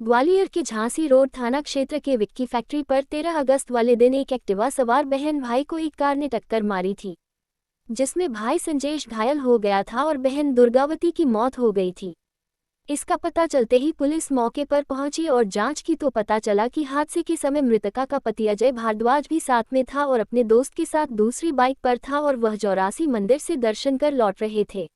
ग्वालियर के झांसी रोड थाना क्षेत्र के विक्की फैक्ट्री पर 13 अगस्त वाले दिन एक एक्टिवा सवार बहन भाई को एक कार ने टक्कर मारी थी, जिसमें भाई संजेश घायल हो गया था और बहन दुर्गावती की मौत हो गई थी। इसका पता चलते ही पुलिस मौके पर पहुंची और जांच की तो पता चला कि हादसे के समय मृतका का पति अजय भारद्वाज भी साथ में था और अपने दोस्त के साथ दूसरी बाइक पर था और वह चौरासी मंदिर से दर्शन कर लौट रहे थे।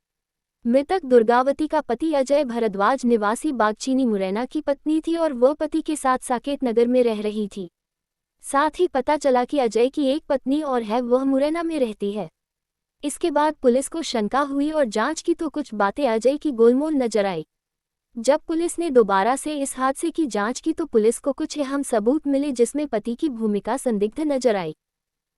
मृतक दुर्गावती का पति अजय भारद्वाज निवासी बागचीनी मुरैना की पत्नी थी और वह पति के साथ साकेत नगर में रह रही थी। साथ ही पता चला कि अजय की एक पत्नी और है, वह मुरैना में रहती है। इसके बाद पुलिस को शंका हुई और जांच की तो कुछ बातें अजय की गोलमोल नजर आई। जब पुलिस ने दोबारा से इस हादसे की जांच की तो पुलिस को कुछ अहम सबूत मिले, जिसमें पति की भूमिका संदिग्ध नजर आई,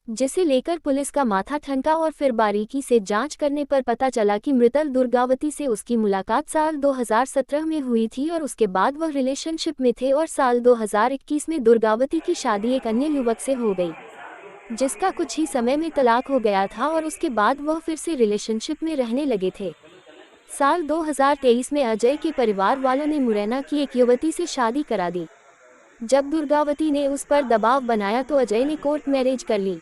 जिसे लेकर पुलिस का माथा ठनका और फिर बारीकी से जांच करने पर पता चला कि मृतक दुर्गावती से उसकी मुलाकात साल 2017 में हुई थी और उसके बाद वह रिलेशनशिप में थे और साल 2021 में दुर्गावती की शादी एक अन्य युवक से हो गई, जिसका कुछ ही समय में तलाक हो गया था और उसके बाद वह फिर से रिलेशनशिप में रहने लगे थे। साल 2023 में अजय के परिवार वालों ने मुरैना की एक युवती से शादी करा दी। जब दुर्गावती ने उस पर दबाव बनाया तो अजय ने कोर्ट मैरिज कर ली।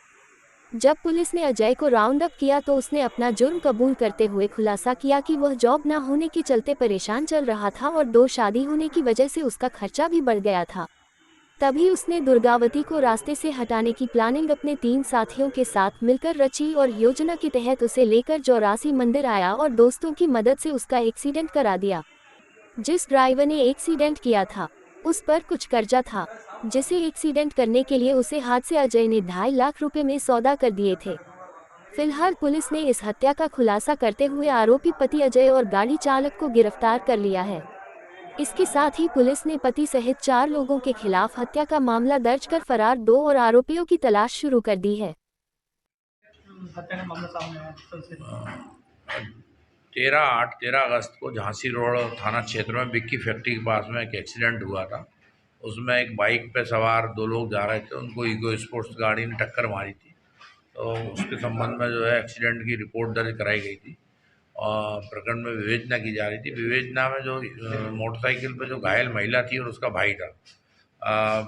जब पुलिस ने अजय को राउंड अप किया तो उसने अपना जुर्म कबूल करते हुए खुलासा किया कि वह जॉब न होने के चलते परेशान चल रहा था और 2 शादी होने की वजह से उसका खर्चा भी बढ़ गया था। तभी उसने दुर्गावती को रास्ते से हटाने की प्लानिंग अपने 3 साथियों के साथ मिलकर रची और योजना के तहत उसे लेकर चौरासी मंदिर आया और दोस्तों की मदद से उसका एक्सीडेंट करा दिया। जिस ड्राइवर ने एक्सीडेंट किया था, उस पर कुछ कर्जा था, जिसे एक्सीडेंट करने के लिए उसे हाथ से अजय ने 2.5 लाख रुपए में सौदा कर दिए थे। फिलहाल पुलिस ने इस हत्या का खुलासा करते हुए आरोपी पति अजय और गाड़ी चालक को गिरफ्तार कर लिया है। इसके साथ ही पुलिस ने पति सहित 4 लोगों के खिलाफ हत्या का मामला दर्ज कर फरार 2 और आरोपियों की तलाश शुरू कर दी है। हत्या का मामला सामने आया कल से 13 अगस्त को झांसी रोड थाना क्षेत्र में विक्की फैक्ट्री के पास में एक एक्सीडेंट हुआ था। उसमें एक बाइक पे सवार 2 लोग जा रहे थे, उनको ईको स्पोर्ट्स गाड़ी ने टक्कर मारी थी। तो उसके संबंध में जो है एक्सीडेंट की रिपोर्ट दर्ज कराई गई थी और प्रकरण में विवेचना की जा रही थी। विवेचना में जो मोटरसाइकिल पे जो घायल महिला थी और उसका भाई था,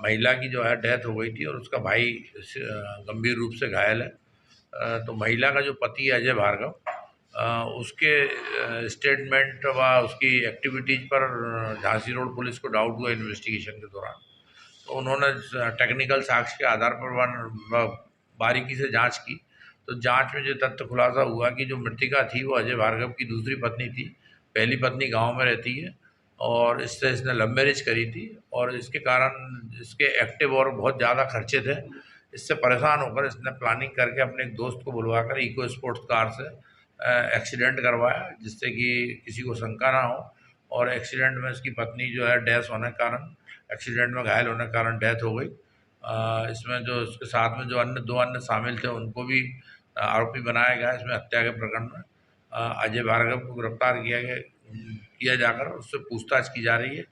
महिला की जो है डेथ हो गई थी और उसका भाई गंभीर रूप से घायल है। तो महिला का जो पति है अजय भार्गव, उसके स्टेटमेंट व उसकी एक्टिविटीज़ पर झांसी रोड पुलिस को डाउट हुआ इन्वेस्टिगेशन के दौरान। तो उन्होंने टेक्निकल साक्ष्य के आधार पर बारीकी से जांच की। तो जांच में जो तथ्य खुलासा हुआ कि जो मृतिका थी वो अजय भार्गव की दूसरी पत्नी थी। पहली पत्नी गांव में रहती है और इससे इसने लव मैरिज करी थी और इसके कारण इसके एक्टिव और बहुत ज़्यादा खर्चे थे। इससे परेशान होकर इसने प्लानिंग करके अपने एक दोस्त को बुलवाकर इको स्पोर्ट्स कार से एक्सीडेंट करवाया, जिससे कि किसी को शंका ना हो। और एक्सीडेंट में इसकी पत्नी जो है डैश होने के कारण, एक्सीडेंट में घायल होने के कारण डेथ हो गई। इसमें जो इसके साथ में जो अन्य 2 अन्य शामिल थे उनको भी आरोपी बनाया गया। इसमें हत्या के प्रकरण में अजय भार्गव को गिरफ्तार किया जाकर उससे पूछताछ की जा रही है।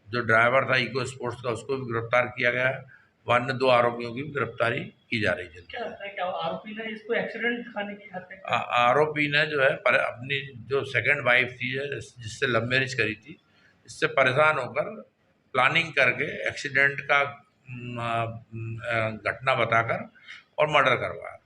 जो ड्राइवर था इको स्पोर्ट्स का उसको भी गिरफ्तार किया गया है। अन्य 2 आरोपियों की भी गिरफ्तारी की जा रही है। क्या लगता है, क्या आरोपी ने इसको एक्सीडेंट दिखाने की हत्या आरोपी ने जो है अपनी जो सेकंड वाइफ थी जिससे लव मैरिज करी थी, इससे परेशान होकर प्लानिंग करके एक्सीडेंट का घटना बताकर और मर्डर करवाया।